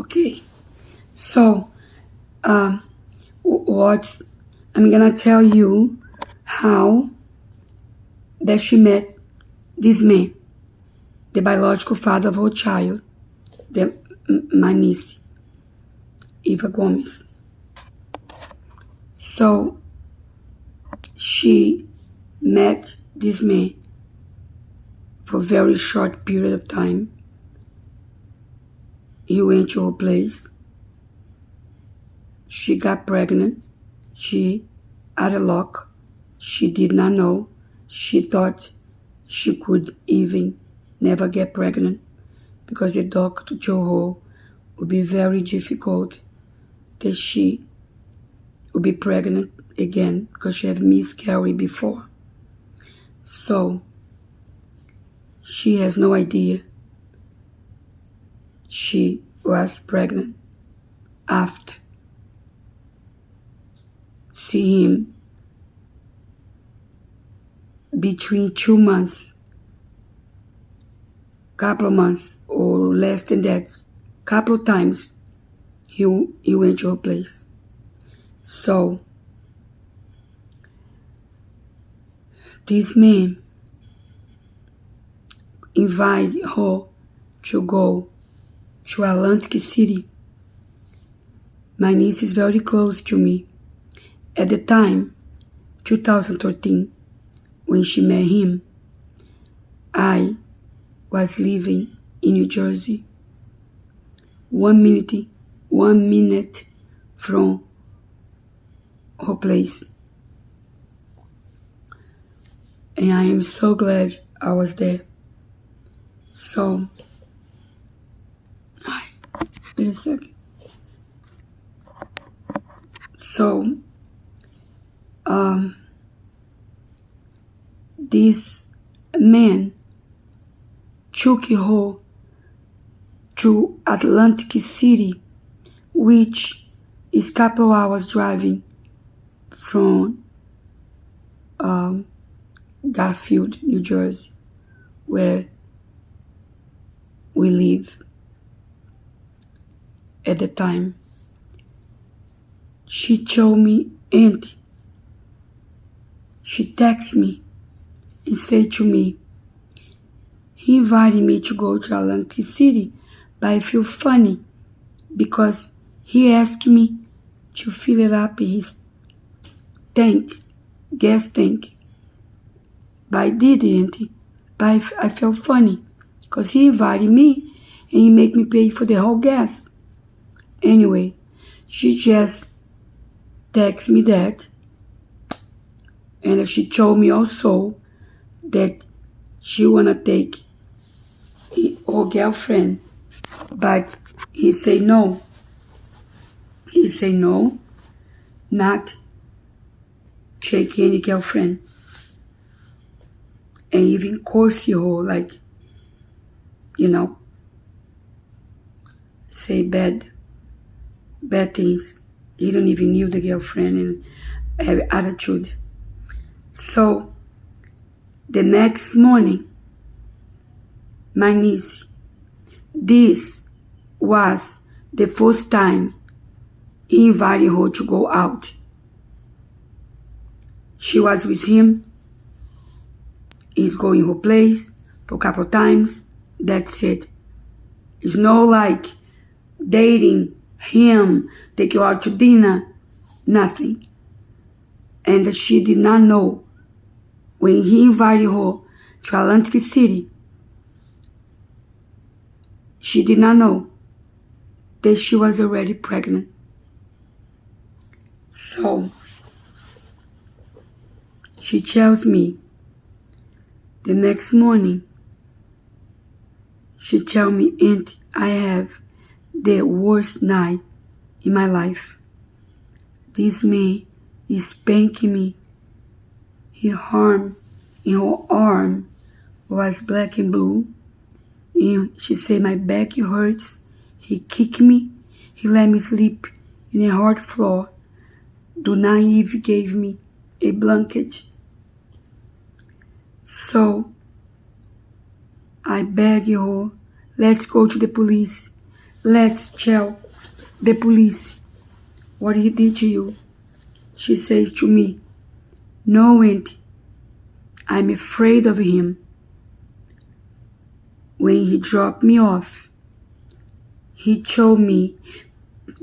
Okay, so what I'm gonna tell you how that she met this man, the biological father of her child, my niece, Eva Gomez. So she met this man for a very short period of time. He went to her place. She got pregnant. She had a lock. She did not know. She thought she could even never get pregnant because the doctor told her it would be very difficult that she would be pregnant again because she had miscarried before. So she has no idea she was pregnant after seeing him between 2 months, couple of months or less than that, couple of times he went to her place. So this man invited her to go to Atlantic City. My niece is very close to me. At the time, 2013, when she met him, I was living in New Jersey, 1 minute from her place. And I am so glad I was there. So, wait a second. So, this man took her to Atlantic City, which is a couple of hours driving from Garfield, New Jersey, where we live at the time. She told me, Auntie, she texted me and said to me, he invited me to go to Atlantic City, but I feel funny because he asked me to fill it up in his gas tank. But I didn't, but I felt funny because he invited me and he made me pay for the whole gas. Anyway, she just texted me that, and she told me also that she wanna take her girlfriend, but he said no. He said no, not take any girlfriend, and even curse her, like, say bad things. He don't even knew the girlfriend and have attitude. So the next morning, my niece, this was the first time he invited her to go out. She was with him. He's going her place for a couple of times. That's it. It's not like dating him, take you out to dinner, nothing. And she did not know when he invited her to Atlantic City, she did not know that she was already pregnant. So she tells me the next morning, she tells me, Aunt, I have the worst night in my life. This man is spanking me. His arm in her arm was black and blue. And she said my back hurts. He kicked me. He let me sleep in a hard floor. Do not even give me a blanket. So I begged her, let's go to the police. Let's tell the police what he did to you. She says to me, no, auntie, I'm afraid of him. When he dropped me off, he told me,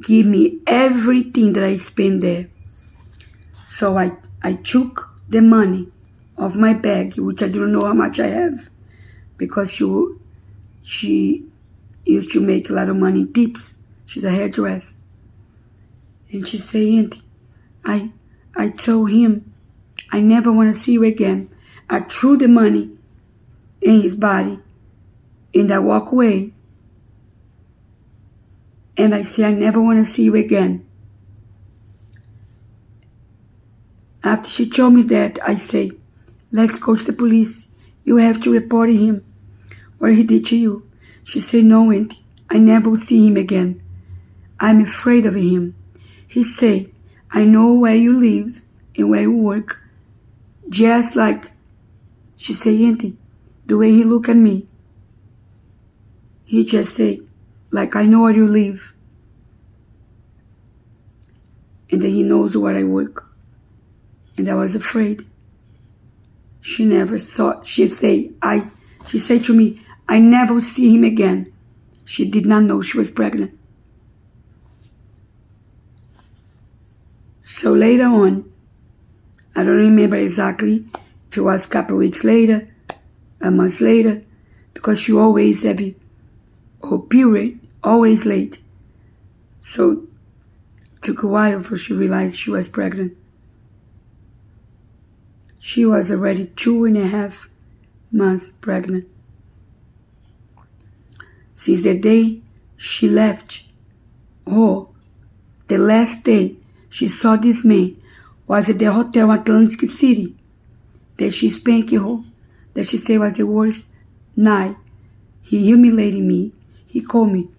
give me everything that I spent there. So I took the money of my bag, which I don't know how much I have, because she used to make a lot of money in tips. She's a hairdresser. And she said, auntie, I told him, I never want to see you again. I threw the money in his body and I walk away. And I say, I never want to see you again. After she told me that, I say, let's go to the police. You have to report him, what he did to you. She said, no, auntie, I never will see him again. I'm afraid of him. He said, I know where you live and where you work. Just like, she said, auntie, the way he look at me, he just say, like, I know where you live. And then he knows where I work. And I was afraid. She never saw, she said to me, I never will see him again. She did not know she was pregnant. So later on, I don't remember exactly if it was a couple of weeks later, a month later, because she always have her period, always late. So it took a while before she realized she was pregnant. She was already 2.5 months pregnant. Since the day she left, the last day she saw this man was at the hotel Atlantic City that she spanked her, that she said was the worst night. He humiliated me. He called me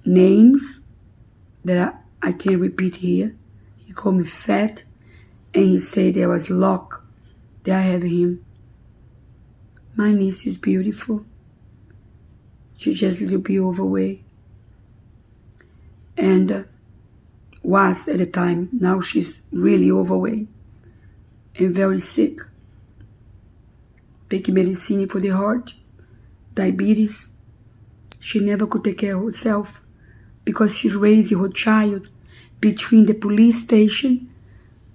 names that I can't repeat here. He called me fat, and he said there was luck that I have him. My niece is beautiful. She's just a little bit overweight. And was at the time. Now she's really overweight and very sick. Taking medicine for the heart, diabetes. She never could take care of herself because she's raising her child between the police station,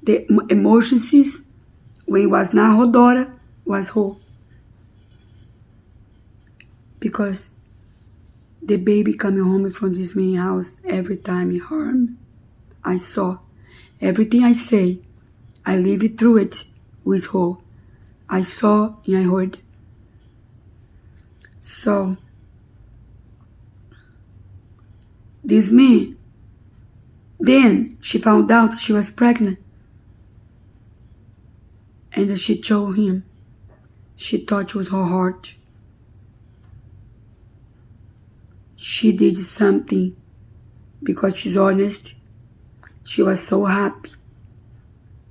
the emergencies, when it was not her daughter, was her. Because the baby coming home from this man's house every time he harm. I saw. Everything I say, I lived through it with her. I saw and I heard. So, this man, then she found out she was pregnant. And she told him. She thought it was her heart. She did something because she's honest. She was so happy.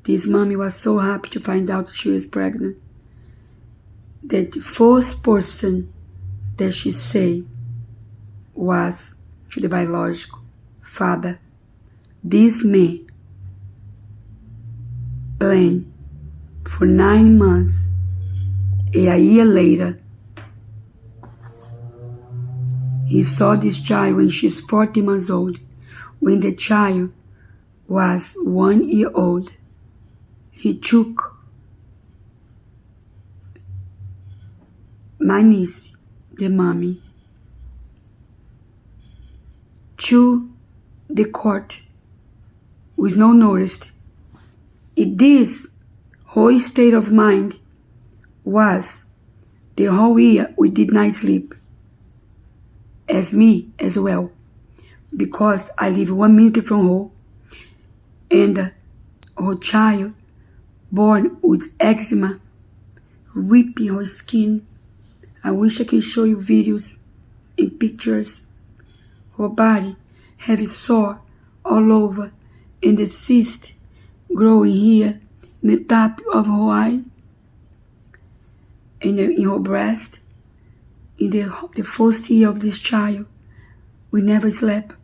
This mommy was so happy to find out she was pregnant. That the first person that she said was to the biological father. This man planned for 9 months, and a year later, he saw this child when she's 40 months old. When the child was 1 year old, he took my niece, the mommy, to the court with no notice. This whole state of mind was the whole year we did not sleep. As me as well, because I live 1 minute from her, and her child born with eczema, ripping her skin. I wish I can show you videos and pictures. Her body have sore all over, and the cyst growing here in the top of her eye, and in her breast. In the first year of this child, We never slept.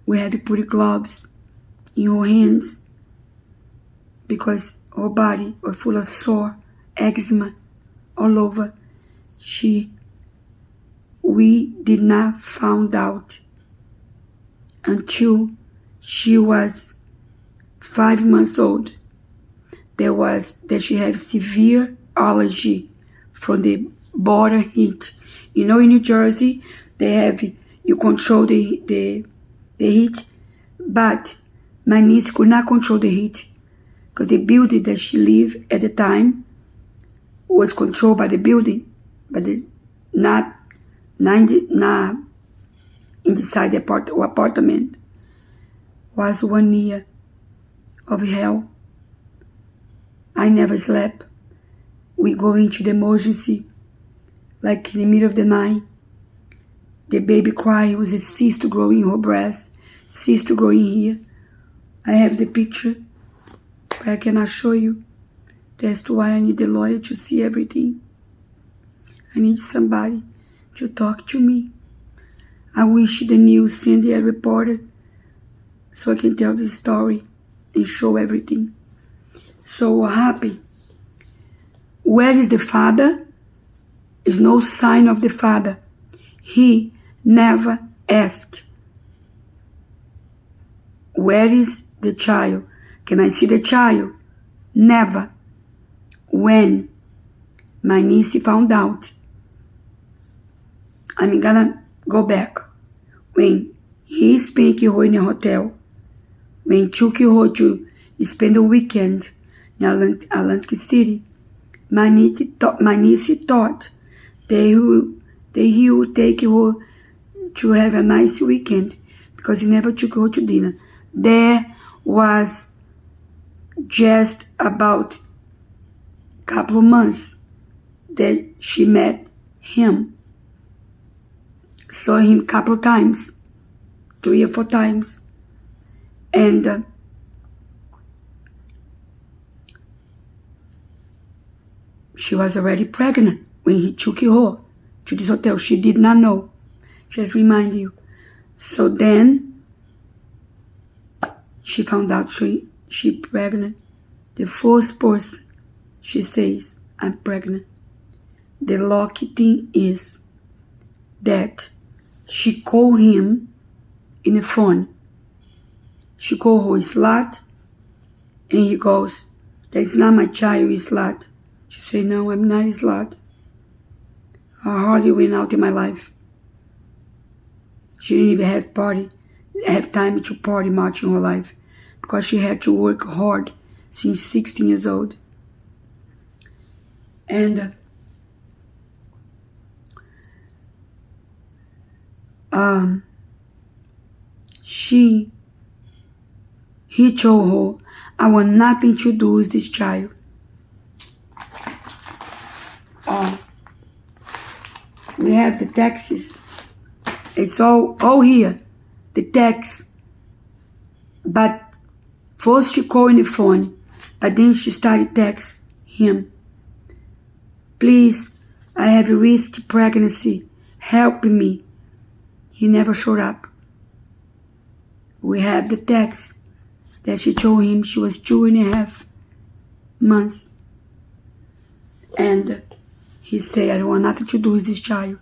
We had to put gloves in her hands because her body was full of sore, eczema all over. We did not find out until she was 5 months old that she had severe allergy from the border heat. You know, in New Jersey, you control the heat, but my niece could not control the heat because the building that she lived at the time was controlled by the building, but not inside the apartment. Was 1 year of hell. I never slept. We go into the emergency, like in the middle of the night. The baby cried. It was a cyst to grow in her breast, cyst to grow in here. I have the picture, but I cannot show you. That's why I need a lawyer to see everything. I need somebody to talk to me. I wish the news sent a reporter so I can tell the story and show everything. So happy. Where is the father? Is no sign of the father. He never asked. Where is the child? Can I see the child? Never. When my niece found out, I'm gonna go back. When he spanked her in a hotel, when he took her to spend the weekend in Atlantic City, my niece thought that he would take her to have a nice weekend because he never took her to dinner. There was just about a couple of months that she met him. Saw him a couple of times, 3 or 4 times. And she was already pregnant when he took her to this hotel. She did not know. Just remind you. So then she found out she pregnant. The first person she says, I'm pregnant. The lucky thing is that she called him in the phone. She called her slut, and he goes, that's not my child, you slut. She said, no, I'm not a slut. I hardly went out in my life. She didn't even have time to party much in her life because she had to work hard since 16 years old. And he told her, I want nothing to do with this child. We have the taxes. It's all here, the text. But first she called on the phone, but then she started text him. Please, I have a risky pregnancy. Help me. He never showed up. We have the text that she told him she was 2.5 months. And he said, I don't want nothing to do with this child.